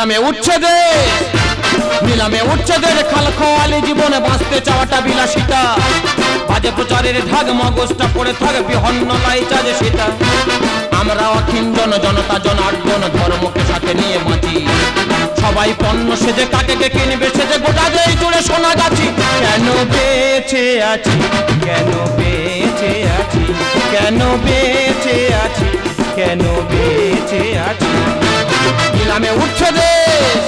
নিলামে উঠছে দেশ, নিলামে উঠছে দেশ, খালখোয়ালি জীবনে বাঁচতে চাওয়াটা বিলাসিতা, বাজে প্রচারের ঢাক মগজটা পড়ে থাকে বিহন্ন লাইচাজে সেটা। আমরা অখিঞ্জন জনতা জনার্দন ধর্মকে সাথে নিয়ে বাঁচি, সবাই পণ্য সেজে কাকে কে কিনবে সেজে গোটা দেশ জুড়ে সোনা গাছি। কেন বেঁচে আছি, কেন বেঁচে আছি, কেন বেঁচে আছি, কেন বেঁচে আছি, নিলামে উঠছে দেশ।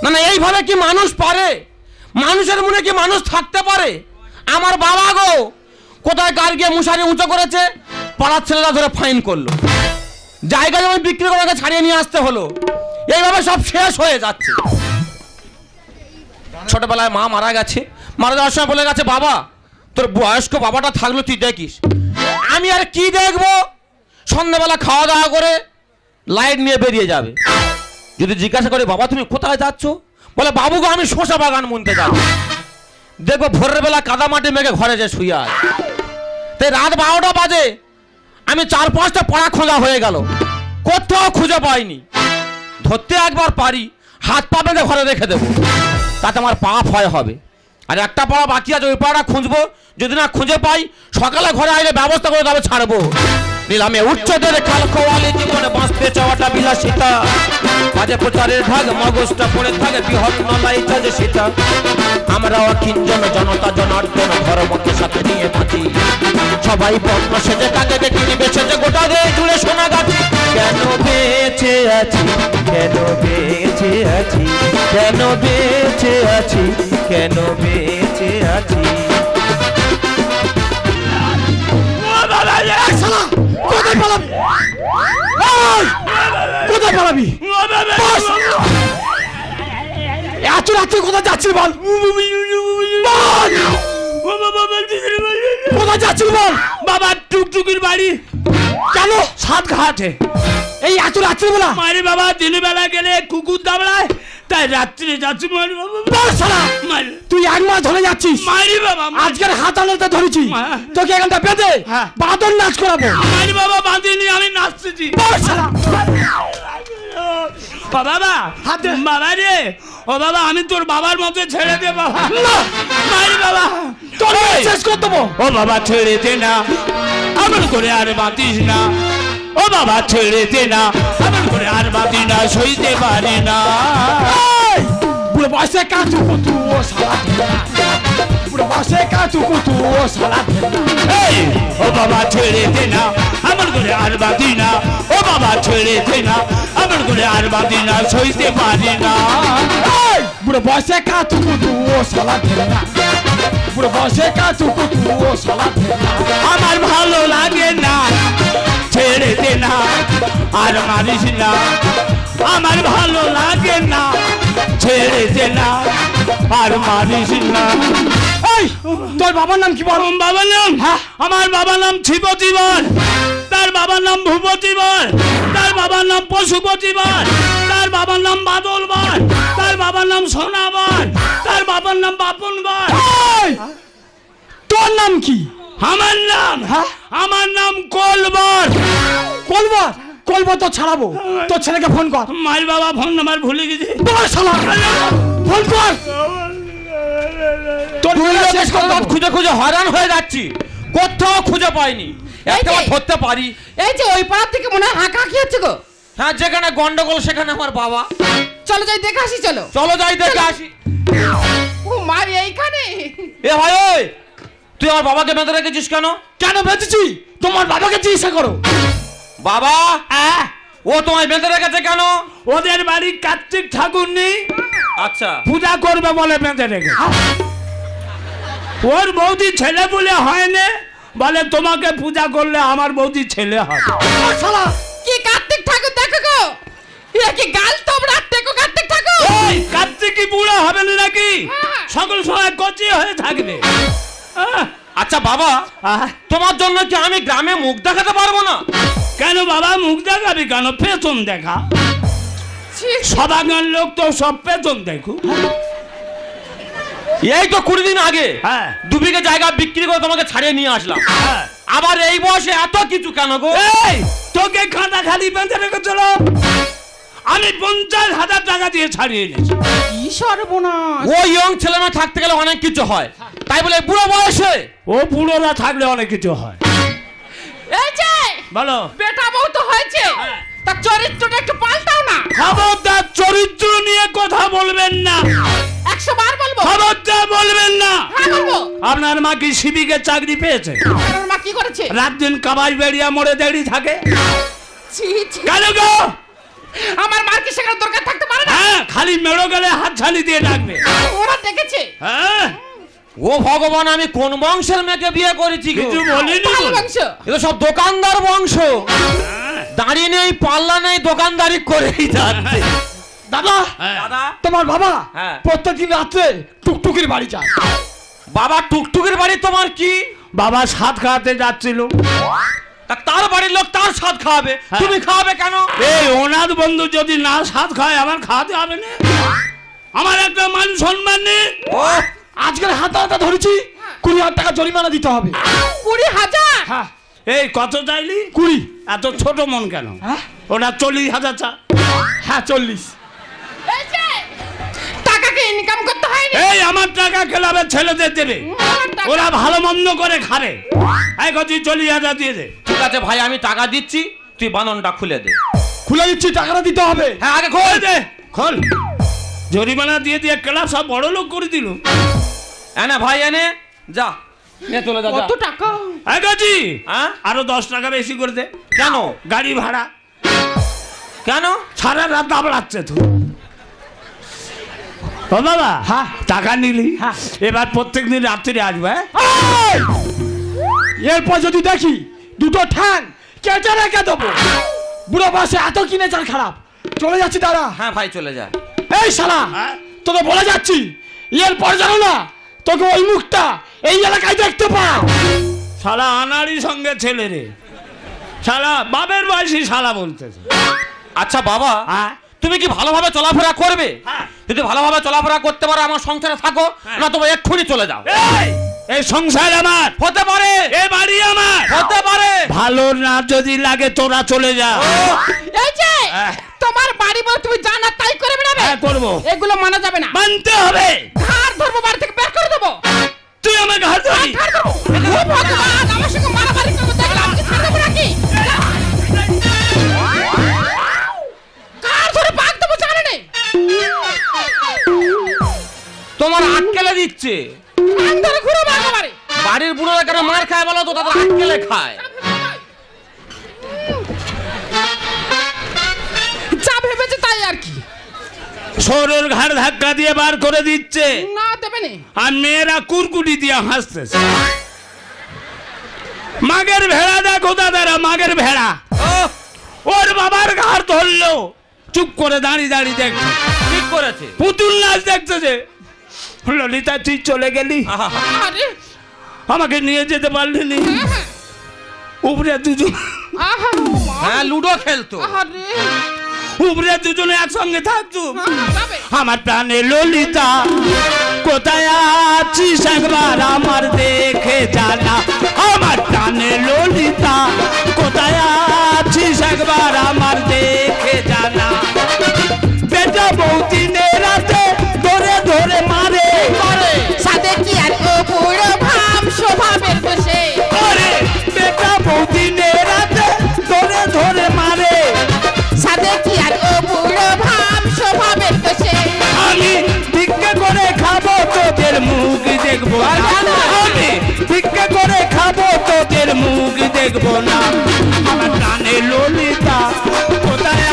না না, এইভাবে কি মানুষ পারে? মানুষের মনে কি মানুষ থাকতে পারে? আমার বাবা গো কোথায় কার গিয়ে মশারি উঁচু করেছে, পাড়ার ছেলেরা ধরে ফাইন করলো, জায়গা জমি বিক্রি করে ছাড়িয়ে নিয়ে আসতে হলো। এইভাবে সব শেষ হয়ে যাচ্ছে। ছোটবেলায় মা মারা গেছে, মারা যাওয়ার সময় বলে গেছে, বাবা তোর বয়স্ক বাবাটা থাকলো তুই দেখিস। আমি আর কি দেখবো? সন্ধ্যাবেলা খাওয়া দাওয়া করে লাইট নিয়ে বেরিয়ে যাবে। যদি জিজ্ঞাসা করে বাবা তুমি কোথায় যাচ্ছ, বলে বাবু গো আমি শসা বাগান মুনতে যাব। দেখবো ভোরের বেলা কাদা মাটি মেঘে ঘরে যে শুয়ে আছে। তাই রাত 12টা বাজে, আমি 4-5টা পাড়া খোঁজা হয়ে গেল, কোথাও খুঁজে পাইনি। ধরতে একবার পারি, হাত পা বেঁধে ঘরে রেখে দেবো, তাতে আমার পাপ হয় হবে। আর একটা পাড়া বাকি আছে, ওই পাড়া খুঁজবো, যদি না খুঁজে পাই সকালে ঘরে আইলে ব্যবস্থা করে তবে ছাড়বো। নিলামে উচ্চদের খালখোয়ালি জীবনে বাঁচতে চাওয়াটা বিলাসিতা, বাজে প্রচারের ভাগ মগজটা পড়ে থাকে বিহন্ন লাইচাজে সেটা। আমরা অখিঞ্জন জনতা জনার্দন ধর্মকে সাথে নিয়ে বাঁচি, সবাই পণ্য সেজে কাকে কে কিনবে সেজে গোটা দেশ জুড়ে সোনা গাছি। কেন বেঁচে আছি, কেন বেঁচে আছি, কেন বেঁচে আছি, কেন বেঁচে আছি। কোথায় পালাবি, কোথায় পালাবি? এত রাত্রে কোথায় যাচ্ছিল বল, কোথায় যাচ্ছিল বল? বাবা টুকটুকির বাড়ি। কেন? সাত ঘাটে। এই এত রাত্রে বেলা? মারি বাবা দিনের বেলা গেলে কুকুর দাবড়ায়, তাই রাত্রে যাচ্ছি। মারি বাবা, তুই 1 মাস ধরে যাচ্ছিস? মারি বাবা, আজকের হাত আলোতে ধরেছি, তোকে এখানটা বেঁধে বাদর নাচ করাবো। মারি বাবা বাঁধিনি, আমি নাচতেছি। বাবা বাবা রে, ও বাবা আমি তোর বাবার মতো ছেড়ে দে বাবা। মারি বাবা, তোর শেষ করে দেবো। ও বাবা ছেড়ে দে না, এমন করে আর বাঁধিস না। ও বাবা ছেড়ে দে না, এমন করে আর বাঁধি না, সইতে পারি না। বুড়ো বয়সে কাঁচু কুতু ও সালা, বুড়ো বয়সে কাঁচু কুতু ও সালা। ও বাবা ছেড়ে দে না, এমন করে আর বাঁধি না। ও বাবা ছেড়ে দে না, এমন করে আর বাঁধি না, সইতে পারি না। বুড়ো বয়সে কাঁচু কুতু ও সালা, বুড়ো বয়সে কাঁচু কুতু ও সালা। আমার ভালো লাগে না, ছেড়ে দে না, আর মারিস না। আমার ভালো লাগে না, ছেড়ে দে না, আর মারিস না। এই তোর বাবার নাম কি বল? বাবার নাম? আমার বাবার নাম শিবজীবন, তার বাবার নাম ভূপতিবর, তার বাবার নাম পশুপতিবর, তার বাবার নাম বাদলবর, তার বাবার নাম সোনাবর, তার বাবার নাম বাপনবর। তোর নাম কি? আমার নাম? আমার নাম কলবর। কলবর? কলবর তো ছাড়াবো, তোর ছেলেকে ফোন কর। মায়ের বাবা ফোন নাম্বার ভুলে গেছি। ফোন কর। তোর খুঁজে খুঁজে হয়রান হয়ে যাচ্ছি, কোথাও খুঁজে পাইনি, একটা ধরতে পারি। এই যে ওই পাড়ার থেকে মনে হয় হাঁকা কি হচ্ছে গো? হ্যাঁ, যেখানে গন্ডগোল সেখানে আমার বাবা। চলো যাই দেখে আসি। চলো চলো যাই দেখে আসি। ও মার এইখানে। এ ভাই ওই, তুই আমার বাবাকে বেঁধে রেখেছিস কেন? কেন বেঁধেছি? তোমার বাবাকে জিজ্ঞাসা করো। বাবা ও তোমায় বেঁধে রেখেছে কেন? ওদের বাড়ি কার্তিক ঠাকুর নেই, আচ্ছা পূজা করবে বলে বেঁধে রেখে। ওর বৌদি ছেলে বলে হয় না, বলে তোমাকে পূজা করলে আমার বৌদি ছেলে হবে। কি কার্তিক ঠাকুর দেখো গো, এ কি গাল তোমরা দেখো কার্তিক ঠাকুর। ওই কার্তিক কি বুড়া হবে নাকি? সকল সময় কচি হয়ে থাকবে। আচ্ছা বাবা, তোমার জন্য কি আমি গ্রামে মুখ দেখাতে পারবো না? কেন বাবা মুখ দেখাবি কেন? পেছন দেখা, সবাগান লোক তো সব পেছন দেখো। এই তো 20 দিন আগে 2 বিঘা জায়গা বিক্রি করে তোমাকে ছাড়িয়ে নিয়ে আসলাম, আবার এই বয়সে এত কিছু কেন গো? তোকে খাটা খালি বেঁধে রেখে চলো, আমি 50,000 টাকা দিয়ে ছাড়িয়ে নিয়েছি। কি সর্বনাশ! ও ইয়ং ছেলে মেয়ে থাকতে গেলে অনেক কিছু হয়, তাই বলে বুড়ো বয়সে ও বুড়োরা থাকলে অনেক কিছু হয়। এই যে বলো। বেটা বউ তো হয়েছে, তার চরিত্রটা একটু পাল্টাও না। খবরদার চরিত্র নিয়ে কথা বলবেন না। 100 বার বলবো। খবরদার বলবেন না। হ্যাঁ বলবো। আপনার মা কি সিভিকে চাকরি পেয়েছে? আমার মা কি করেছে? রাত দিন কাবাই বেরিয়া মরে দেড়ি থাকে। ছি ছি। কেন গো? আমার মার কি সেখানে দরকার থাকতে পারে না? হ্যাঁ, খালি মেরো গেলে হাত ছানি দিয়ে ডাকবে। ওরা দেখেছে। হ্যাঁ, ও ভগবান, আমি কোন বংশের মেয়েকে বিয়ে করেছি গো? কিছু বলিনি। ভালো বংশ। এগুলো সব দোকানদার বংশ, দাঁড়িয়ে নেই পাল্লা নেই, দোকানদারি করেই যাচ্ছে। দাদা, দাদা, তোমার বাবা হ্যাঁ। প্রত্যেকদিন রাত্রে টুকটুকির বাড়ি যায়। বাবা টুকটুকের বাড়ি তোমার কি? বাবা সাত খাওয়াতে যাচ্ছিল। তা তার বাড়ির লোক তার স্বাদ খাওয়াবে, তুমি খাওয়াবে কেন? এই অনাথ বন্ধু যদি না সাত খায়, আমার খাওয়াতে হবে না? আমার একটা মান সম্মান নেই। ও আজকের হাতে হাতে ধরেছি, 20,000 টাকা জরিমানা দিতে হবে। 20,000? হ্যাঁ, এই কত চাইলি? 20। এত ছোট মন কেন? হ্যাঁ ওটা 40,000 চা। হ্যাঁ 40। এই যে টাকাকে ইনকাম করতে হয় না। এই আমার টাকা ক্লাবের ছেলেদের দেবে, আমার টাকা- ওরা ভালো মন্দ করে খাবে। এই কত 40,000 দিয়ে দে। ঠিক আছে ভাই, আমি টাকা দিচ্ছি, তুই বাননটা খুলে দে। খুলে দিচ্ছি, টাকাটা দিতে হবে। হ্যাঁ আগে খোল খোল। দে, খোল। জরিমানা দিয়ে দিয়ে ক্লাব সব বড় লোক করে দিল। এনে ভাই এনে, যা নে চলে যা। কত টাকা? এই গাজি, হ্যাঁ আরো 10 টাকা বেশি করে দে। কেন? গাড়ি ভাড়া কেন? সারা রাত দাবড়াচ্ছে তো। ও বাবা, হ্যাঁ। টাকা নিলি, হ্যাঁ। এবার প্রত্যেকদিন রাত্রে আসবে। হ্যাঁ? এই! এরপর যদি দেখি দুটো ঠ্যাং কেটে রেখে দেবো। বুড়ো বয়সে এত কিনেচার খারাপ। চলে যাচ্ছি দাদা। হ্যাঁ ভাই চলে যা। এই শালা, হ্যাঁ? তোকে বলে যাচ্ছি, এরপর জানো না তোকে ওই মুখটা এই এলাকায় দেখতে পাও। শালা আনাড়ি সঙ্গে ছেলে রে, শালা বাপের বয়সী শালা বলতেছে। আচ্ছা বাবা, হ্যাঁ? তুমি কি ভালোভাবে চলাফেরা করবে? হ্যাঁ। যদি ভালোভাবে চলাফেরা করতে পারো আমার সংসারে থাকো, হ্যাঁ। না তবে এক্ষুনি চলে যাও। এই সংসার আমার, হতে পারে, এ বাড়ি আমার। হতে পারে। ভালো না যদি লাগে তোরা চলে যা। এই যে হ্যাঁ। তোমার বাড়ি বল, তুমি জানা তাই করে বেড়াবে। হ্যাঁ, করবো। এগুলো মানা যাবে না। মানতে হবে। ঘাড় ধরবো, বাড়ি থেকে বের করে দেবো। তুই আমাকে হাত ধরি। ঘাড় ধরবো। ও ভগবান, আমার সঙ্গে মারামারি করবো, দেখলাম কি ছেড়ে দেবো নাকি? ঘাড় ধরে পাক দেবো, জানে নেই। তোমার আটকেলে দিচ্ছে। পাক ধরে ঘুরে বাড়ি বাড়ি। বাড়ির বুড়োরা কেন মার খায় বলো তো? তাদের আটকেলে খায়। যা ভেবেছে তাই আর কি। সরুর ঘাড় ধাক্কা দিয়ে বার করে দিচ্ছে, না দেবে না। আর মেয়েরা কুরকুটি দিয়ে হাসতেছে। মাগের ভেড়া দেখো দাদারা, মাগের ভেড়া। ওর বাবার ঘাড় ধরলো, চুপ করে দাঁড়িয়ে দাঁড়িয়ে দেখছে। ঠিক করেছে। পুতুল নাচ দেখতেছে। ললিতা তুই চলে গেলি, আহা, আরে আমাকে নিয়ে যেতে পারলি নি। হ্যাঁ। উপরে দুজন, আহা মা। হ্যাঁ লুডো খেলতো। আরে উপরে দুজনে একসঙ্গে থাকতো। হ্যাঁ, যাবে। আমার প্রাণে ললিতা, কোথায় আছিস একবার আমার দেখে জানা। আমার প্রাণে ললিতা, কোথায় আছিস একবার আমার দেখে জানা। বেটা বউ দিনের রাতে ধরে ধরে মারে। সাদে কি আর ও বুড়ো ভাব স্বভাবের বসে। আরে বেটা বউ দিনের রাতে ধরে ধরে মারে। সাদে কি আর ও বুড়ো ভাব স্বভাবের বসে। আমি ভিক্ষা করে খাবো, তোদের মুখ দেখবো না। আমি ভিক্ষা করে খাবো, তোদের মুখ দেখবো না। আমার প্রাণে ললিতা, কোথায়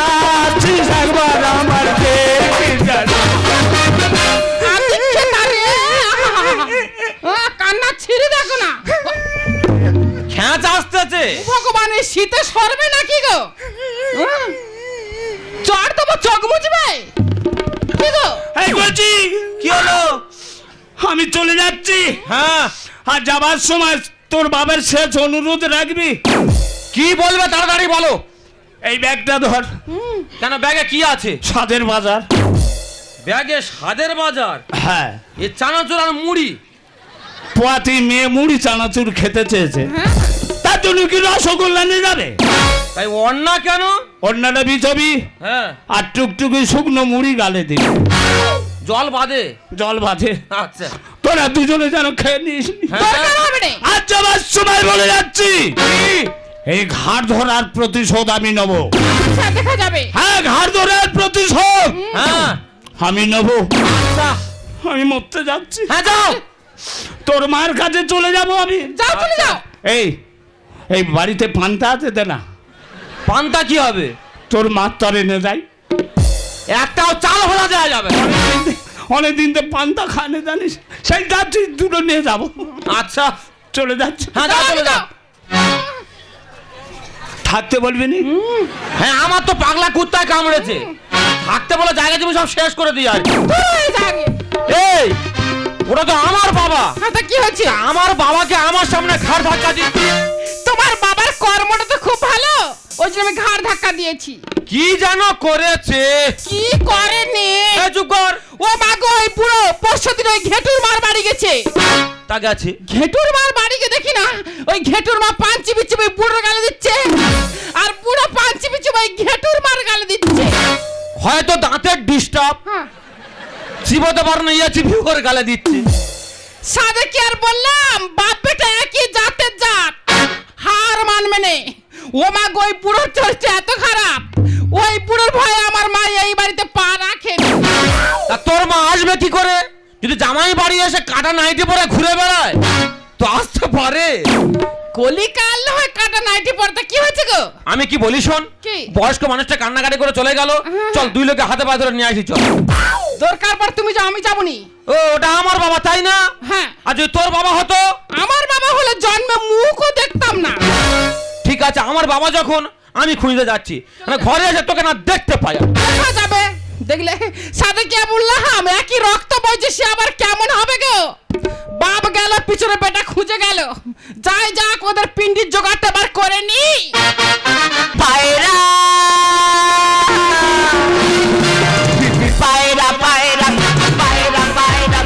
আছিস একবার আমার দেখে জানা। আমি খেতারে কান্না ছিঁড়ে দেখো না। খেঁচ আসতেছে। ভগবান, এই শীতে সরবে নাকি গো? চর দেবো, চোখ মুছবে কি গো? এই বলছি, কি হলো? আমি চলে যাচ্ছি। হ্যাঁ, আর যাবার সময় তোর বাবার শেষ অনুরোধ রাখবি। কি বলবে তাড়াতাড়ি বলো। এই ব্যাগটা ধর। কেন, ব্যাগে কি আছে? স্বাদের বাজার। ব্যাগে স্বাদের বাজার? হ্যাঁ, এ চানাচুর আর মুড়ি। পোয়াতি মেয়ে মুড়ি চানাচুর খেতে চেয়েছে, তার জন্য কি রসগোল্লা নিয়ে যাবে? তাই অন্না কেন? অন্যটা বিছবি হ্যাঁ আর টুকটুকি শুকনো মুড়ি গালে দিবি, জল বাদে। জল বাঁধে। আচ্ছা তোরা দুজনে যেন খেয়ে নিস। হ্যাঁ। দরকার হবে না। আজ যাবার সময় বলে যাচ্ছি, এই ঘাড় ধরার প্রতিশোধ আমি নেব। আচ্ছা, দেখা যাবে। হ্যাঁ, ঘাড় ধরার প্রতিশোধ হ্যাঁ আমি নেব। আচ্ছা, আমি মরতে যাচ্ছি। হ্যাঁ যাও। তোর মার কাছে চলে যাব আমি। যাও, চলে যাও। এই এই বাড়িতে পান্তা আছে দে না, পান্তা কি হবে? তোর মার তরে নিয়ে যাই। একটাও চাল ভোলা দেওয়া যাবে না। অনেকদিন তো পান্তা খানে জানিস, সেই যাচ্ছি, দুটো নিয়ে যাবো। আচ্ছা চলে যাচ্ছে। হ্যাঁ যাও, চলে যাও। থাকতে বলবি নি? হ্যাঁ আমার তো পাগলা কুত্তায় কামড়েছে, থাকতে বলে জায়গা জমি সব শেষ করে দিয়ে আর। এই ওটা তো আমার বাবা। হ্যাঁ, তা কি হচ্ছে? আমার বাবাকে আমার সামনে ঘাড় ধাক্কা দিচ্ছি। তোমার বাবার কর্মটা তো খুব ভালো, ওই জন্য আমি ঘাড় ধাক্কা দিয়েছি। কি যেন করেছে? কি করেনি? এই চুপ কর। ও মা গো, ওই বুড়ো পরশুদিন ওই ঘেটুর মার বাড়ি গেছে। তা গেছে। ঘেটুর মার বাড়িকে দেখি না, ওই ঘেটুর মা পাঞ্চি বিচ্ছে ওই বুড়োর গালে দিচ্ছে, আর বুড়ো পাঞ্চি বিচ্ছে ওই ঘেটুর মার গালে দিচ্ছে। হয়তো দাঁতের ডিস্টার্ব, হ্যাঁ, চিবোতে পারে না, ইয়া চিবিয়ে করে গালে দিচ্ছে। সাদে কি আর বললাম, বাপ বেটা একই জাতের জাত, হার মানবে নে। ও মা গো, ওই বুড়োর চরিত্র এত খারাপ, ওই বুড়োর ভয়ে আমার মা এই বাড়িতে পা রাখেনি। তা তোর মা আসবে কি করে? যদি জামাই বাড়ি এসে কাটা নাইটি পরে ঘুরে বেড়ায় তো আসতে পারে। কলিকাল হয় কাটা নাইটি পড়তে, কি হয়েছে গো? আমি কি বলি শোন, কি? বয়স্ক মানুষটা কান্নাকাটি করে চলে গেল, চল দুই লোকে হাতে পায়ে ধরে নিয়ে আসি চল। দরকার পর তুমি যাও, আমি যাবনি। ও ওটা আমার বাবা তাই না? হ্যাঁ, আর যদি তোর বাবা হতো? আমার বাবা হলে জন্মে মুখও দেখতাম না। ঠিক আছে, আমার বাবা যখন, আমি খুঁজতে যাচ্ছি, মানে ঘরে এসে তোকে না দেখতে পাই। দেখা যাবে, দেখলে সাথে কে বললাম একই রক্ত বইছে, সে আবার কেমন হবে গো? বাপ গেল পিছনে, বেটা খুঁজে গেল, যাই যাক ওদের পিন্ডির জোগাড়টা বার করে নি। পায়রা পায়রা পায়রা পায়রা পায়রা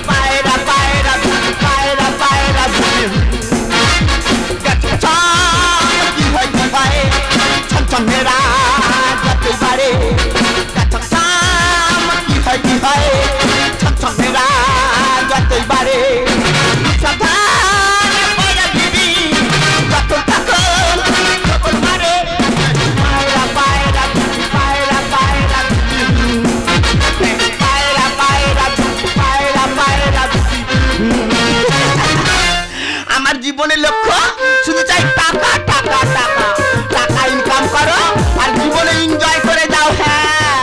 পায়রা পায়রা পায়রা পায়রা কি হয় কি হয় ছম মেরা যাতে পারে কি হয় কি হয় ছম মেরা যাতে পারে সাবধান পায়রা দিবি যত থাকো খবর মারে পায়রা পায়রা পায়রা পায়রা পায়রা পায়রা পায়রা পায়রা আমার জীবনের লক্ষ্য শুধু চাই টাকা টাকা টাকা টাকা ইনকাম করো আর জীবনে এনজয় করে যাও। হ্যাঁ,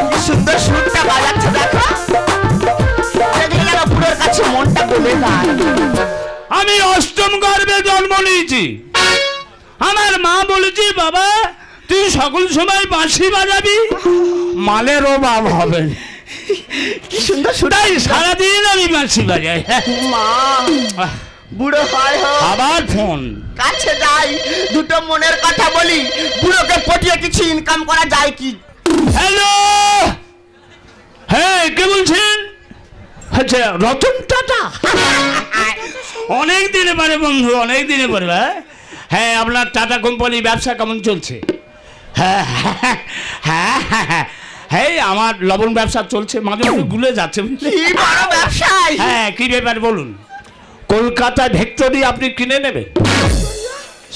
কি সুন্দর সুরটা বাজাচ্ছে দেখো, দেখে গেল বুড়োর কাছে মনটা গলে যায়। আমি অষ্টম গর্ভে জন্ম নিয়েছি, আমার মা বলেছি বাবা তুই সকল সময় বাঁশি বাজাবি, মালের অভাব হবে। কি সুন্দর তাই সারাদিন আমি বাঁশি বাজাই। মা বুড়ো হয় হো আবার ফোন, কাছে যাই দুটো মনের কথা বলি, বুড়োকে পটিয়ে কিছু ইনকাম করা যায় কি? হ্যালো, হ্যাঁ কে বলছেন? আচ্ছা রতন টাটা, অনেক দিনে পরে বন্ধু, অনেক দিনে পরে। হ্যাঁ আপনার টাটা কোম্পানি ব্যবসা কেমন চলছে? হ্যাঁ হ্যাঁ হ্যাঁ হ্যাঁ হ্যাঁ আমার লবণ ব্যবসা চলছে, মাঝে মাঝে গুলে যাচ্ছে। কি বড় ব্যবসায়? হ্যাঁ কি ব্যাপার বলুন? কলকাতায় ভেক্টরি আপনি কিনে নেবেন?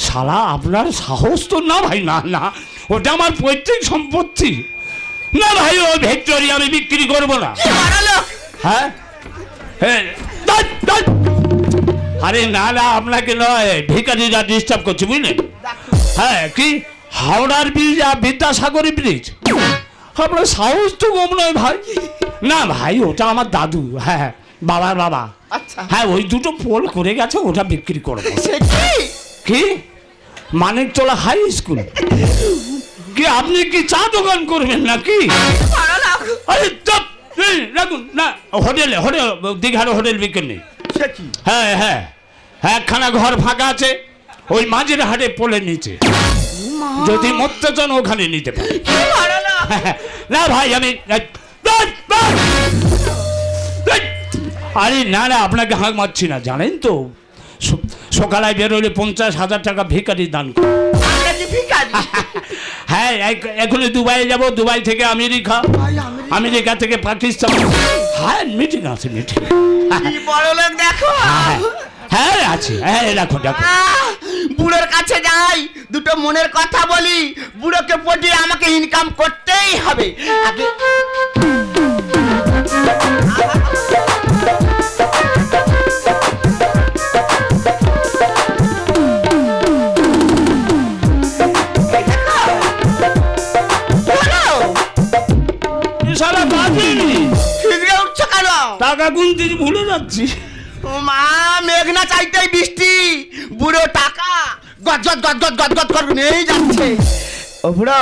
শালা আপনার সাহস তো না ভাই, না না ওটা আমার পৈতৃক সম্পত্তি, না ভাই ওই ভেক্টরি আমি বিক্রি করবো না। কি বড় লোক? হ্যাঁ হ্যাঁ আরে না না আপনাকে নয়, ভিখারিরা ডিস্টার্ব করছে বুঝলেন। হ্যাঁ কি হাওড়ার ব্রিজ আর বিদ্যাসাগরের ব্রিজ, আপনার সাহস তো কম নয় ভাই। না ভাই ওটা আমার দাদু, হ্যাঁ বাবার বাবা। আচ্ছা হ্যাঁ ওই দুটো পোল করে গেছে, ওটা বিক্রি করবো। সে কি? কি মানিকতলা হাই স্কুল? কি আপনি কি চা দোকান করবেন নাকি? বড় লোক? আরে চুপ, এই রাখুন না, হোটেলে হোটেল দীঘার হোটেল বিক্রি নেই। সে কি? হ্যাঁ হ্যাঁ একখানা ঘর ফাঁকা আছে ওই মাঝের হাটে পোলে নিচে, যদি মরতে চান ওখানে নিতে পারেন। কি বড় লোক? না ভাই আমি আরে না না আপনাকে হাঁক মারছি না, জানেন তো সকালে বেরোলে 50,000 টাকা ভিখারি দান কর। আমরা কি ভিখারি? হ্যাঁ এখনই দুবাই যাব, দুবাই থেকে আমেরিকা, আমেরিকা থেকে পাকিস্তান। হ্যাঁ মিটিং আছে, মিটিং। কি বড় লোক দেখো। হ্যাঁ আছে, হ্যাঁ রাখো রাখো। বুড়োর কাছে যাই, দুটো মনের কথা বলি, বুড়োকে পটিয়ে আমাকে ইনকাম করতেই হবে। আগে সারা বাজে ফিরে উঠছো কেন? টাকা গুনতে ভুলে যাচ্ছি। ও মা, মেঘনা চাইতেই বৃষ্টি, বুড়ো টাকা গদগদ গদগদ গদগদ করে নিয়েই যাচ্ছে। ও বুড়ো,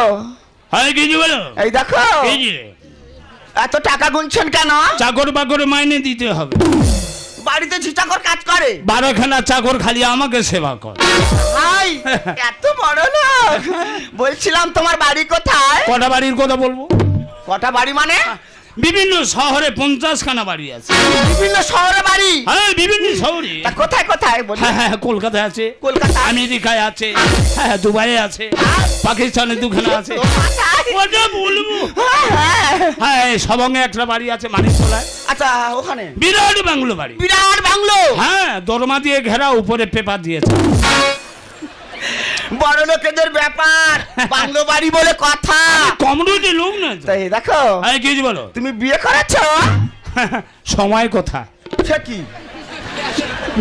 হ্যাঁ কিছু বলো। এই দেখো, এই যে এত টাকা গুনছেন কেন? চাকর বাকর মাইনে দিতে হবে। বাড়িতে ঝিচাকর কাজ করে, 12খানা চাকর খালি আমাকে সেবা কর। হাই এত বড় লোক। বলছিলাম তোমার বাড়ি কোথায়? কটা বাড়ির কথা বলবো? কটা বাড়ি মানে? বিভিন্ন শহরে 50খানা বাড়ি আছে। বিভিন্ন শহরে বাড়ি? হ্যাঁ বিভিন্ন শহরে। তা কোথায় কোথায় বলি? হ্যাঁ হ্যাঁ কলকাতায় আছে, কলকাতা, আমেরিকায় আছে, হ্যাঁ দুবাইয়ে আছে, পাকিস্তানে 2খানা আছে। ওটা বলবো। হ্যাঁ সবঙ্গে একটা বাড়ি আছে মানিকতলায়। আচ্ছা ওখানে বিরাট বাংলো বাড়ি। বিরাট বাংলো? হ্যাঁ দরমা দিয়ে ঘেরা, উপরে পেপার দিয়েছে। বড় লোকেদের ব্যাপার, বাংলো বাড়ি বলে কথা। কমরুটি লোক না তো। তাই দেখো, হ্যাঁ কিছু বলো। তুমি বিয়ে করেছো? সময় কোথায়? সে কি?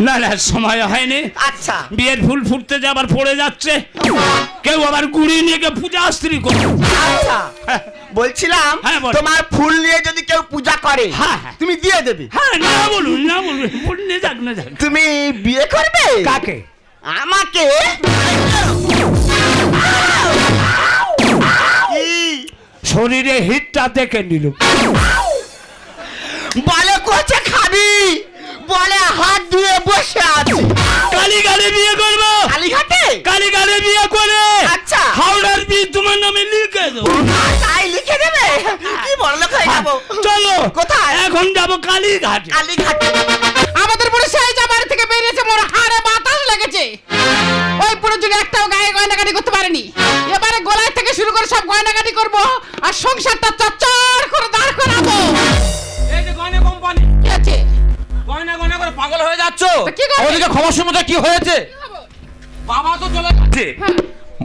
না না সময় হয়নি। আচ্ছা, বিয়ের ফুল ফুটতে যাবার পড়ে যাচ্ছে, কেউ আবার গুড়ি নিয়ে গিয়ে পূজা স্ত্রী করে। আচ্ছা বলছিলাম, হ্যাঁ, বলো। তোমার ফুল নিয়ে যদি কেউ পূজা করে, হ্যাঁ, হ্যাঁ। তুমি দিয়ে দেবে? হ্যাঁ না বলুন, না বলুন, ফুল নিয়ে যাক না যাক। তুমি বিয়ে করবে? কাকে? আমাকে। কি? শরীরে হিটটা দেখে নিল। বলে কোচে খাবি, বলে হাত ধুয়ে বসে আছি। কালীঘাটে বিয়ে করবো। কালীঘাটে? কালীঘাটে বিয়ে করে আচ্ছা। হাওড়ার বিয়ে তোমার নামে লিখে দেবো। তাই লিখে দেবে? কি বড় লোক হয়ে যাবো। চলো কোথায়? এখন যাবো কালীঘাটে। কালীঘাটে? আমাদের পুরো সেই যা বাড়ি থেকে বেরিয়েছে, মোর হাড়ে বাতাস লেগেছে। ওই পুরো যুগে একটাও গায়ে গয়নাগাটি করতে পারেনি। এবারে গলায় থেকে শুরু করে সব গয়নাগাটি করবো, আর সংসারটা চচ্চর করে দাঁড় করাবো। এই যে গয়না কোম্পানি, কি আছে? গয়না গয়না করে পাগল হয়ে যাচ্ছ। তা কি করবে? ওদিকে খবর শুনতে কি হয়েছে? বাবা তো চলে যাচ্ছে। হ্যাঁ।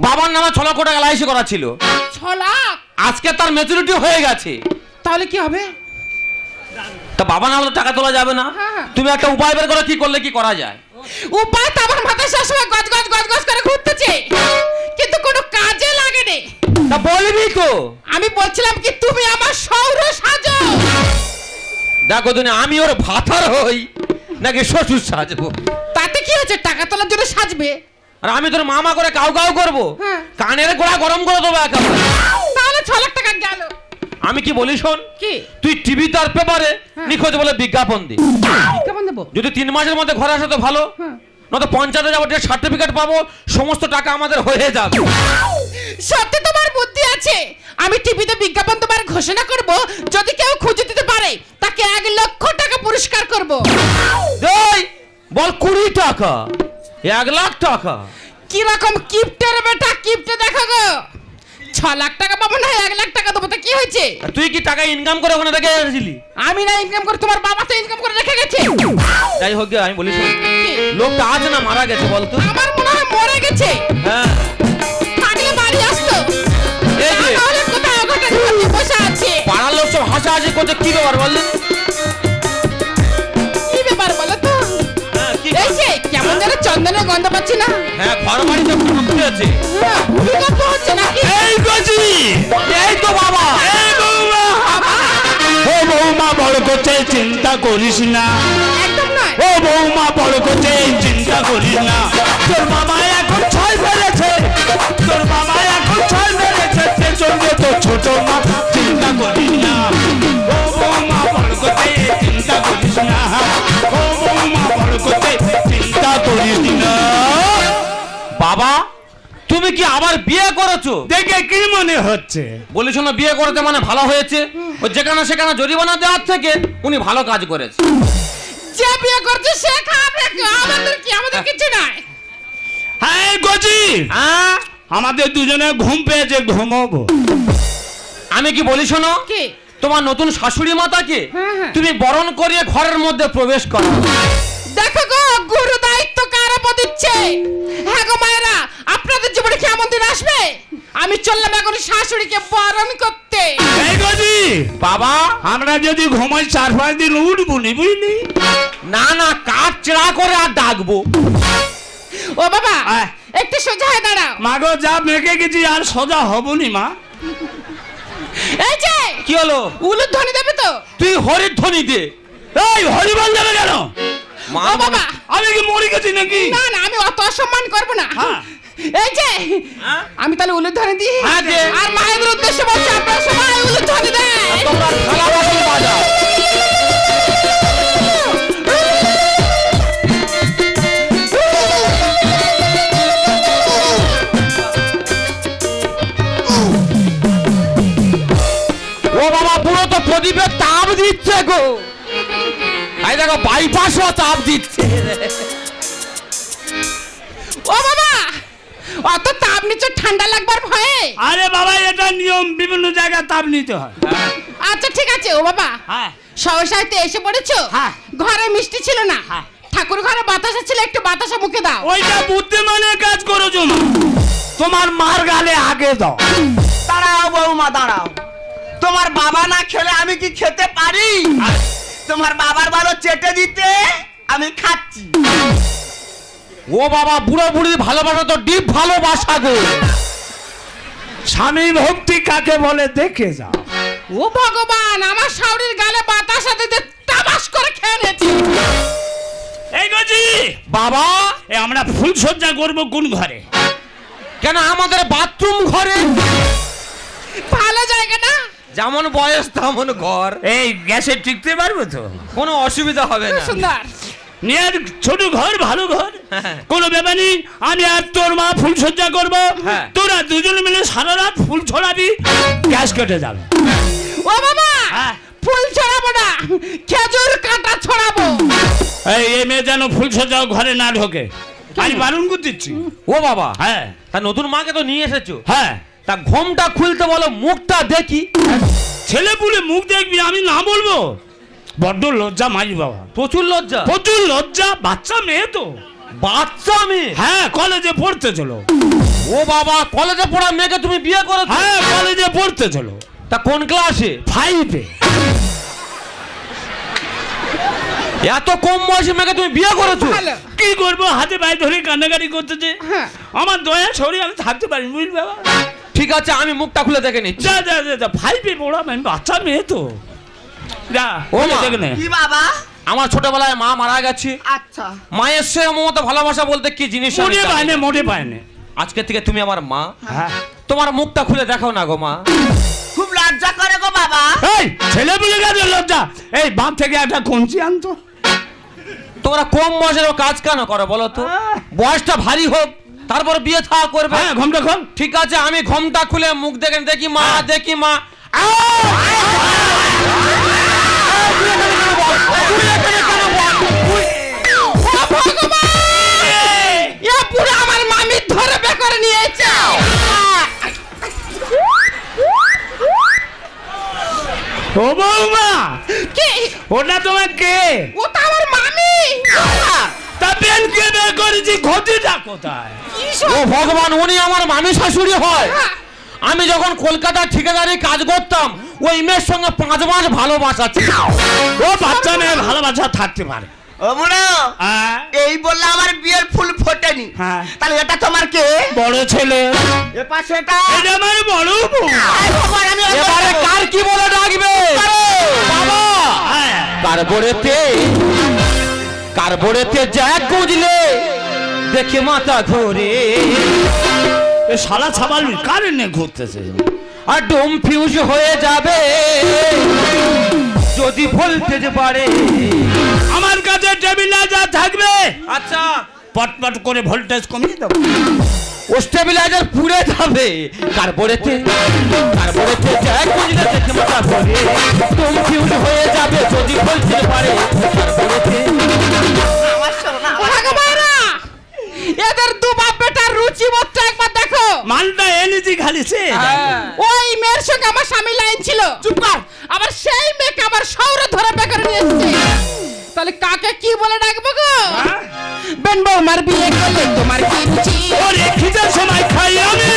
বাবার নামে 6 লক্ষ টাকা এলআইসি করা ছিল, 6 লাখ? আজকে তার ম্যাচুরিটি হয়ে গেছে। তাহলে কি হবে? তা বাবা নামে তো টাকা তোলা যাবে না। হ্যাঁ। তুমি একটা উপায় বের করো, কি করলে কি করা যায়। উপায় তো আমার মাথায় সবসময় গজ গজ গজ গজ করে ঘুরতেছে, কিন্তু কোনো কাজে লাগে না। তা বলবি তো। আমি বলছিলাম কি, তুমি আমার সৌর সাজো। দেখো তুমি, আমি ওর ভাতার হই নাকি শ্বশুর সাজবো? তাতে কি হচ্ছে? টাকা তোলার জন্য সাজবে। আর আমি তোর মামা করে কাউ কাউ করবো, হ্যাঁ। কানের গোড়া গরম করে দেবো একেবারে। তাহলে 6 লাখ টাকা গেল। আমি কি বলি শোন, কি তুই টিভিতে আর পেপারে হ্যাঁ। নিখোঁজ বলে বিজ্ঞাপন দি। কেমন দেবো? যদি 3 মাসের মধ্যে ঘরে আসে তো ভালো, হ্যাঁ। নয়তো পঞ্চায়েতে যাবো, সার্টিফিকেট পাবো, সমস্ত টাকা আমাদের হয়ে যাবে। সত্যি তোমার বুদ্ধি আছে। আমি টিভিতে বিজ্ঞাপন তোমার ঘোষণা করব, যদি কেউ খুঁজে দিতে পারে তাকে 1 লক্ষ টাকা পুরস্কার করব। এই বল 20 টাকা, 1 লাখ টাকা। কি রকম কিপ্টের বেটা, কিপ্টে দেখো গো। 6 লাখ টাকা পাবো না, 1 লাখ টাকা দেবো, তা কি হয়েছে? তুই কি টাকা ইনকাম করে ওখানে থেকে এসেছিলি? আমি না ইনকাম করে, তোমার বাবা তো ইনকাম করে রেখে গেছে। যাই হোক গে, আমি বলি শোন, কি? লোকটা আছে না মারা গেছে বলতো? আমার মনে হয় মরে গেছে। হ্যাঁ থাকলে বাড়ি আসতো। এই যে তাহলে কোথায় ওখানে ধরে বসে আছে? পাড়ার লোক সব হাসাহাসি করছে, কি ব্যাপার বললেন? কি ব্যাপার বলো তো? হ্যাঁ কি? এই যে কেমন যেন চন্দনের গন্ধ পাচ্ছি না? হ্যাঁ ঘর বাড়িতে আছে। হ্যাঁ, ভূমিকম্প হচ্ছে নাকি? এই গজি, এই তো বাবা। এই বৌমা। ও বৌমা বড় করছে, চিন্তা করিস না। একদম নয়। ও বৌমা বড় করছে, চিন্তা করিস না। তোর মামা এখন 6 ফেলেছে, তোর মামা এখন 6 ফেলেছে, সে চলবে তো ছোট মা, চিন্তা করিস না। ও বৌমা বড় করছে, চিন্তা করিস না। ও বৌমা বড় করছে, চিন্তা করিস না। বাবা তুমি কি আবার বিয়ে করেছো? দেখে কি মনে হচ্ছে? বলিস না বিয়ে করতে মানে ভালো হয়েছে। ও যেখানে সেখানে জরিমানা দেওয়ার থেকে উনি ভালো কাজ করেছে। যে বিয়ে করছে সে খাবে, আমাদের কি, আমাদের কিছু নাই। হ্যাঁ গজি, আমাদের দুজনে ঘুম পেয়েছে, ঘুমোবো। আমি কি বলি শোনো, কি? তোমার নতুন শাশুড়ি মাতাকে হ্যাঁ, হ্যাঁ। তুমি বরণ করিয়ে ঘরের মধ্যে প্রবেশ করো। দেখো গো, গুরু দায়িত্ব কার উপর দিচ্ছে। হ্যাঁ গো মায়েরা, আপনাদের জীবনে কি এমন দিন আসবে? আমি চললাম এখন শাশুড়িকে বরণ করতে। এই গজি বাবা, আমরা যদি ঘুমাই 4-5 দিন উঠবো নি, বুঝলি? না না, কাঠ চেড়া করে আর ডাকবো। ও বাবা, আয়। একটু সোজা হয়ে দাঁড়াও। মা গো, যা মেখে গেছি আর সোজা হবনি মা। এই যে কি হলো? উলুর ধ্বনি দেবে তো? তুই হরির ধ্বনি দে। এই হরিবল যাবে কেন? মা ও বাবা, আমি কি মরে গেছি নাকি? না না, আমি অত অসম্মান করবো না। হ্যাঁ। এই যে হ্যাঁ? আমি তাহলে উলুর ধ্বনি দিই। হ্যাঁ, দে। আর মায়েদের উদ্দেশ্যে বলছি, আপনারা সবাই উলুর ধ্বনি দেন। তোমরা থালা বাসন বাজাও। ও বাবা, পুরো তো প্রদীপের তাপ দিচ্ছে গো। এই দেখো, বাইপাসও তাপ দিচ্ছে। ও বাবা, অত তাপ নিচে ঠান্ডা লাগবার ভয়ে? আরে বাবা, এটা নিয়ম, বিভিন্ন জায়গায় তাপ নিতে হয়। আচ্ছা ঠিক আছে। ও বাবা, হ্যাঁ। সহসাইতে এসে পড়েছো? হ্যাঁ। ঘরে মিষ্টি ছিল না, হ্যাঁ। ঠাকুর ঘরে বাতাসা ছিল, একটু বাতাসা মুখে দাও। ওইটা বুদ্ধিমানের কাজ করেছো মা। তোমার মার গালে আগে দাও। দাঁড়াও বৌমা, দাঁড়াও। তোমার বাবা না খেলে আমি কি খেতে পারি? তোমার বাবার ভালো চেটে দিতে আমি খাচ্ছি। ও বাবা, বুড়ো বুড়ি ভালোবাসা তো ডিপ ভালোবাসা গো। স্বামী ভক্তি কাকে বলে দেখে যাও। ও ভগবান, আমার শাওরির গালে বাতাসা দিতে তাবাস করে খেয়ে নিয়েছি। এই গজি বাবা, এ আমরা ফুলসজ্জা করব কোন ঘরে? কেন আমাদের বাথরুম ঘরে? ভালো জায়গা না? যেমন বয়স তেমন ঘর, এই গ্যাসে টিকতে পারবো তো? কোনো অসুবিধা হবে খুব না। সুন্দর। নিয়ে ছোট ঘর, ভালো ঘর, হ্যাঁ। কোনো ব্যাপার নেই। আমি আর তোর মা ফুলসজ্জা করবো, হ্যাঁ। তোরা দুজনে মিলে সারা রাত ফুল ছড়াবি, গ্যাস কেটে যাবে। ও বাবা, হ্যাঁ। ফুল ছড়াবো না, খেজুর কাঁটা ছড়াবো। এই মেয়ে যেন ফুলসজ্জা ঘরে না ঢোকে, আমি বারণ করে দিচ্ছি। ও বাবা, হ্যাঁ তা নতুন মাকে তো নিয়ে এসেছো, হ্যাঁ। তা ঘোমটা খুলতে বলো, মুখটা দেখি। ছেলে পুলে মুখ দেখবি, আমি না বলবো? বড্ড লজ্জা মারি বাবা, প্রচুর লজ্জা। প্রচুর লজ্জা। বাচ্চা মেয়ে তো। বাচ্চা মেয়ে? হ্যাঁ, কলেজে পড়তে চলো। ও বাবা, কলেজে পড়া মেয়েকে তুমি বিয়ে করেছো? হ্যাঁ, কলেজে পড়তে চলো। তা কোন ক্লাসে? 5-এ। এত কম বয়সী মেয়েকে তুমি বিয়ে করেছো? ভালো। কি করবো, হাতে পায়ে ধরে কান্নাকাটি করতেছে। হ্যাঁ। আমার দয়া ছড়ি, আমি থাকতে পারি, বুঝলি বাবা? ঠিক আছে, আমি মুখটা খুলে দেখে নিচ্ছি। যা যা যা, 5-এ পড়া, আমি বাচ্চা মেয়ে তো। যা, ও ওলে মা। দেখে নে। কি বাবা? আমার ছোটবেলায় মা মারা গেছে। আচ্ছা। মায়ের সে মমতা ভালোবাসা বলতে কি জিনিস আমি মোটে জানি পায়নি, না। মোটে পায়নি। আজকে থেকে তুমি আমার মা। হ্যাঁ। তোমার মুখটা খুলে দেখাও না গো মা। খুব লজ্জা করে গো বাবা। এই ছেলে পুলে গেছে লজ্জা। এই বাপ থেকে একটা কঞ্চি আনতো। তোমরা কম বয়সের কাজ কেন করো বলো তো? বয়সটা ভারী হোক, তারপর বিয়ে থাকা করবে। হ্যাঁ, ঘুমটা খোল। ঠিক আছে, আমি ঘোমটা খুলে মুখ দেখে দেখি মা, দেখি মা। এ পুরো আমার মামি ধরে বে করে নিয়েছে। ও বৌমা, কি? ওটা তোমার কে? ও তো আমার মামি। তা পেন কে বের করেছি, ক্ষতিটা কোথায়? কি সব? ও ভগবান, উনি আমার মামি শাশুড়ি হয়। আমি যখন কলকাতার ঠিকাদারি কাজ করতাম, ওই মেয়ের সঙ্গে 5 মাস ভালোবাসা ছিল। ও বাচ্চা মেয়ে ভালোবাসা থাকতে পারে। ও বুড়ো, হ্যাঁ, এই বললে আমার বিয়ের ফুল ফোটেনি। হ্যাঁ। তাহলে এটা তোমার কে? বড় ছেলে। এ পাশে এটা। এটা আমার বড় বউ। আয় ভগবান, আমি ওই এবারে বলবো। কার কি বলে ডাকবে? বাবা, হ্যাঁ। কারবোরেতে যা গুজলে দেখে মাথা ঘোরে, এ শালা ছাবাল কারেন্টে ঘুরতেছে। আর ডোম ফিউজ হয়ে যাবে যদি ভোল্টেজ বাড়ে। আমার কাছে টেবিলাইজার থাকবে, আচ্ছা, পটপট করে ভোল্টেজ কমিয়ে দেবো। ও স্টেবিলাইজার পুড়ে যাবে। কারবোরেতে যা গুজলে দেখে মাথা ঘোরে, ডোম ফিউজ হয়ে যাবে যদি ভোল্টেজ বাড়ে। কারবোরেতে মালটা এনেছি খালি সে ওই মেয়ের সঙ্গে আমার স্বামী লাইন ছিল। চুপ কর। আবার সেই মেয়েকে আমার শহরে ধরে বেকার নিয়ে এসেছে। তাহলে কাকে কি বলে ডাকবো গো? বেন বৌমার বিয়ে করলে তোমার কি রুচি? ওরে খিদের সময় খাই আমি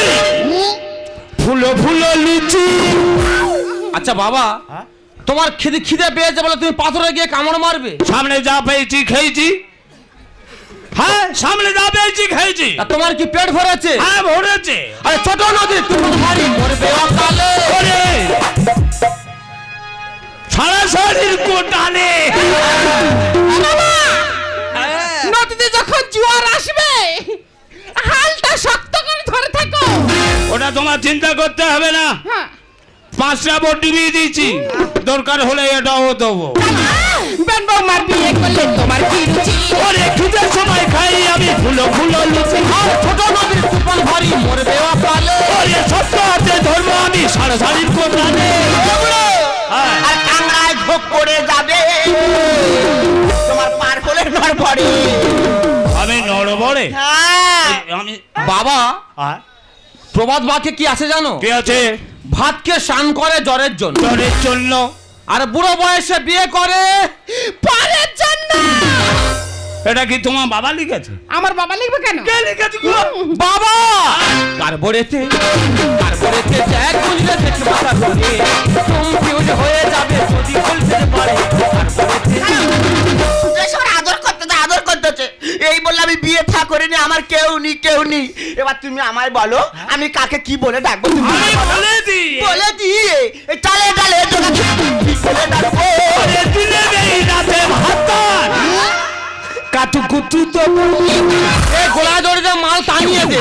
ফুলো ফুলো লুচি। আচ্ছা বাবা, তোমার খিদে পেয়েছে বলে তুমি পাথরে গিয়ে কামড় মারবে? সামনে যা পেয়েছি খেয়েছি। হ্যাঁ, সামনে যা পেয়েছি খেয়েছি। আর তোমার কি পেট ভরেছে? হ্যাঁ, ভরেছে। আরে ছোট নদী তোমার ভারী মরবে অকালে। ওরে সারা শরীর কোটালে। নদীতে যখন জোয়ার আসবে হালটা শক্ত করে ধরে থাকো। ওটা তোমার চিন্তা করতে হবে না। হ্যাঁ, 5টা বোট ডুবিয়ে দিয়েছি, দরকার হলে এটাও দেবো। বেন বৌমার বিয়ে করলে তোমার কি রুচি? ওরে খিদের সময় খাই আমি ফুলো ফুলো লুচি। আর ছোট নদীর তুফান ভারী মরবে অকালে। ওরে ছোট্ট হাতে ধরবো আমি সারা শরীর কোটালে। আর কাংড়ায় ঝোঁক করে যাবে তোমার পার হলে নড়বড়ে। আমি নড়বড়ে? হ্যাঁ, আমি বাবা, প্রবাদ বাক্যে কি আছে জানো? কি আছে? ভাতকে স্নান করে জ্বরের জন্য, জ্বরের জন্য। আর বুড়ো বয়সে বিয়ে করে পরের জন্য। এটা কি তোমার বাবা লিখেছে? আমার বাবা লিখবে কেন? কে লিখেছে গো? বাবা কারবরেতে এক বুঝলে দেখে মাথা ধরে কনফিউজ হয়ে যাবে যদি বলতে পারে। আদর করতেছে এই বললে আমি বিয়ে থা করিনি, আমার কেউ নেই। এবার তুমি আমায় বলো আমি কাকে কি বলে ডাকবো? তুমি আমি বলে দিই। বলে দিয়ে টালে টালে বলে ডাকবো। ওরে দিলে দেই রাতে ভাত কাতু কুতু তো এই গোলা দড়িতে মাল টাঙিয়ে দে,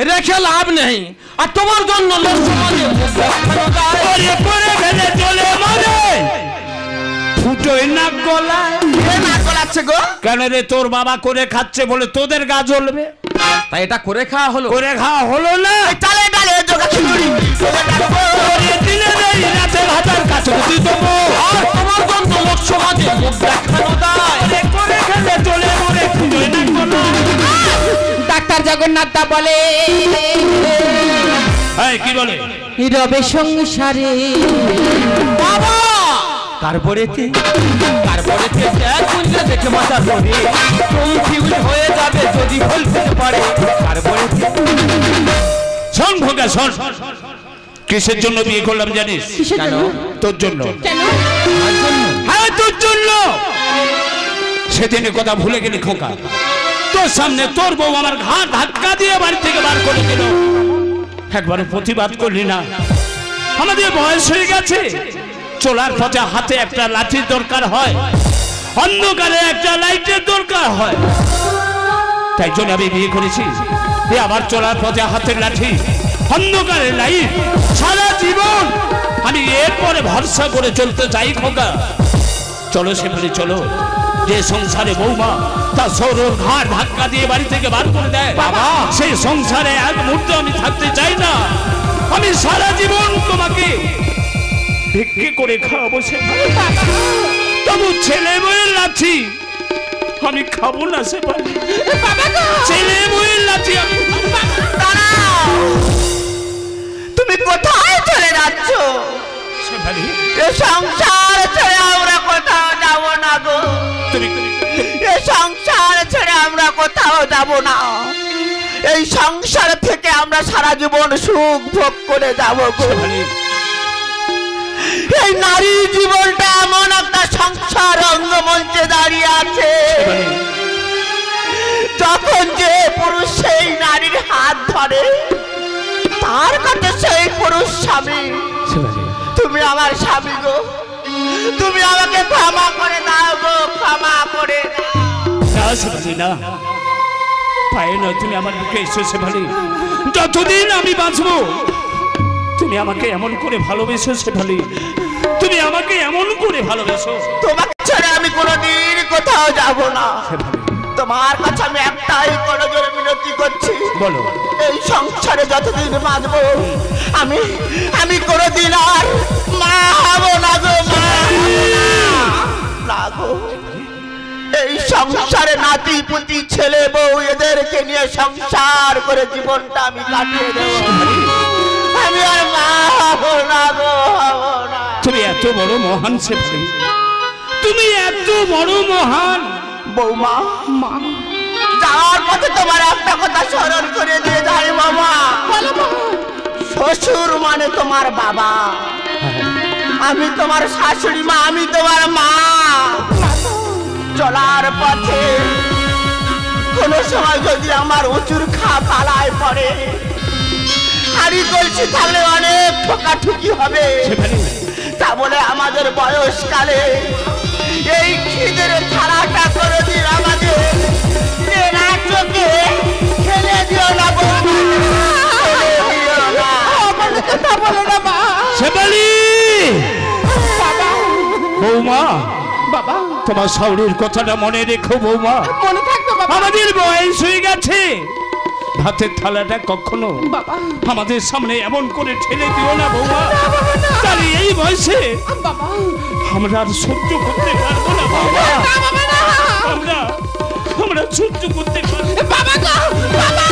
রেখে লাভ নেই। আর তোমার জন্য লোক সমাজে মুখ দেখানো যায়। ওরে পরে গেলে চলে মরে ফুটোই না গলায়। কে না গলাচ্ছে গো? কেন রে, তোর বাবা করে খাচ্ছে বলে তোদের গা জ্বলবে? তাই এটা করে খাওয়া হলো। করে খাওয়া হলো না? টালে টালে বলে ডাকবো। ওরে দিলে দেই রাতে ভাতার কাতু কুতু দেবো। আর তোমার জন্য লোক সমাজে মুখ দেখানো যায়। ওরে করে গেলে চলে মরে ফুটোই না গলায়। ডাক্তার জগন্নাথ দা বলে এই কি বলে? রবে সংসারে বাবা কারবরেতে এক বুঝলে দেখে মাথা ধরে কনফিউজ হয়ে যাবে যদি বলতে পারে। কারবরেতে শোন ভোগা শোন, কিসের জন্য বিয়ে করলাম জানিস? কিসের কেন? জন্য? তোর জন্য। কেন? হ্যাঁ, তোর জন্য। সেদিনের কথা ভুলে গেলি খোকা? তোর সামনে তোর বউ আমার ঘাট ধাক্কা দিয়ে বাড়ি থেকে বার করে দিল। একবারে প্রতিবাদ করলি না? আমাদের বয়স হয়ে গেছে, চলার পথে হাতে একটা লাঠির দরকার হয়, অন্ধকারে একটা লাইটের দরকার হয়। তাই জন্য আমি বিয়ে করেছি। আবার চলার পথে হাতের লাঠি, অন্ধকারে লাইট, সারা জীবন আমি এরপরে ভরসা করে চলতে চাই খোকা। চলো সেখানে চলো, যে সংসারে বৌমা তার সৌরর ঘাট ধাক্কা দিয়ে বাড়ি থেকে বার করে দেয়, বাবা সেই সংসারে এক মুহূর্তে আমি থাকতে চাই না। আমি সারা জীবন তোমাকে ভিক্ষে করে খাওয়াবো। তবু ছেলে বইয়ের লাঠি আমি খাবো না। সে ছেলে বইয়ের লাঠি আমি তুমি কোথায় চলে যাচ্ছ? এ সংসার ছেড়ে আমরা কোথাও যাব না গো। এ সংসার ছেড়ে আমরা কোথাও যাব না। এই সংসার থেকে আমরা সারা জীবন সুখ ভোগ করে যাব গো। এই নারী জীবনটা এমন একটা সংসার রঙ্গমঞ্চে দাঁড়িয়ে আছে, যখন যে পুরুষ সেই নারীর হাত ধরে তার কাছে সেই পুরুষ স্বামী। তুমি আমার স্বামী গো, তুমি আমাকে ক্ষমা করে দাও গো, ক্ষমা করে না পায়ে নয়, তুমি আমার বুকে এসো। সে ভালো, যতদিন আমি বাঁচবো তুমি আমাকে এমন করে ভালোবেসো। সে ভালো, তুমি আমাকে এমন করে ভালোবেসো। তোমাকে ছেড়ে আমি কোনোদিন কোথাও যাব না। তোমার কাছে আমি একটাই করে জোরে মিনতি করছি, বলো এই সংসারে যতদিন বাঁচবো আমি কোনোদিন আর মা হবো না গো, মা না গো। এই সংসারে নাতি পুতি ছেলে বউ এদেরকে নিয়ে সংসার করে জীবনটা আমি কাটিয়ে দেবো। আমি আর মা হবো না গো, হবো না। তুমি এত বড় মহান শেফালি, তুমি এত বড় মহান। বৌমা, যাওয়ার পথে তোমার একটা কথা স্মরণ করে দিয়ে যাই বাবা। শ্বশুর মানে তোমার বাবা, আমি তোমার শাশুড়ি মা, আমি তোমার মা। চলার পথে কোনো সময় যদি আমার উঁচুর পালায় পড়ে, হাড়ি কলসি থাকলে অনেক ঠোকাঠুকি হবে। তা বলে আমাদের বয়সকালে এই খিদের থালাটা করে দিয়ে আমাদের চোখে খেলে দিও না বৌমা, খেলে দিও না। আমার কথা বলো না মা। শেফালি, বৌমা, বাবা তোমার শাশুড়ির কথাটা মনে রেখো বৌমা। মনে থাকবে বাবা। আমাদের বয়স হয়ে গেছে, ভাতের থালাটা কখনো বাবা আমাদের সামনে এমন করে ঠেলে দিও না বৌমা। তাহলে এই বয়সে বাবা আমরা আর সহ্য করতে পারবো না বাবা। আমরা সহ্য করতে পারবো না। বাবা গো, বাবা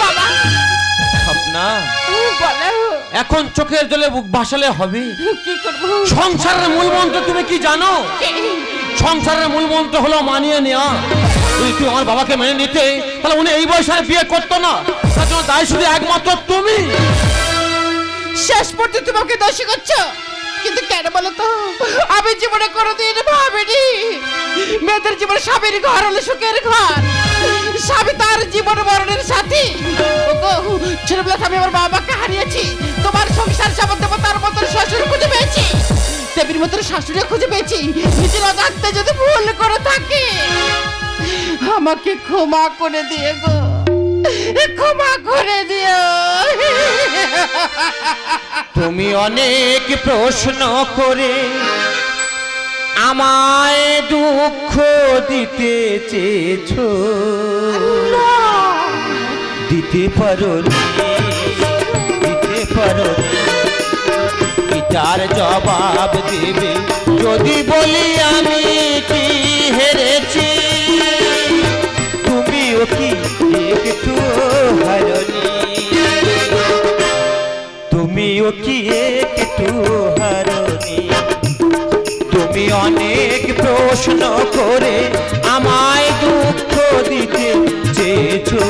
বাবা স্বপ্না, বলো এখন চোখের জলে বুক ভাসালে হবে? কি করবো? সংসারের মূল মন্ত্র তুমি কি জানো? সংসারের মূল মন্ত্র হলো মানিয়ে নেওয়া। তুই আমার বাবাকে মেনে নিতে, তাহলে উনি এই বয়সে বিয়ে করতো না। তার জন্য দায় শুধু একমাত্র তুমি। শেষ পর্যন্ত তোমাকে দোষী করছো, কিন্তু কেন বলো তো? আমি জীবনে কোনোদিন ভাবিনি মেয়েদের জীবনে স্বামীর ঘর হলো সুখের ঘর, স্বামী তার জীবন মরণের সাথী। ছোটবেলা আমি আমার বাবাকে হারিয়েছি, তোমার সংসার সামন্ত তার মতন শ্বশুর খুঁজে পেয়েছি, দেবীর মতন শাশুড়িও খুঁজে পেয়েছি। নিজের অজান্তে যদি ভুল করে থাকি আমাকে ক্ষমা করে দিয়ে গো, ক্ষমা করে দিও। তুমি অনেক প্রশ্ন করে আমায় দুঃখ দিতে চেয়েছো, দিতে পারো, দিতে পারো। এটার জবাব দেবে যদি বলি আমি কি হেরেছি? তুমিও কি একটু হারনি? তুমিও কি একটু হারনি? তুমি অনেক প্রশ্ন করে আমায় দুঃখ দিতে চেয়েছো।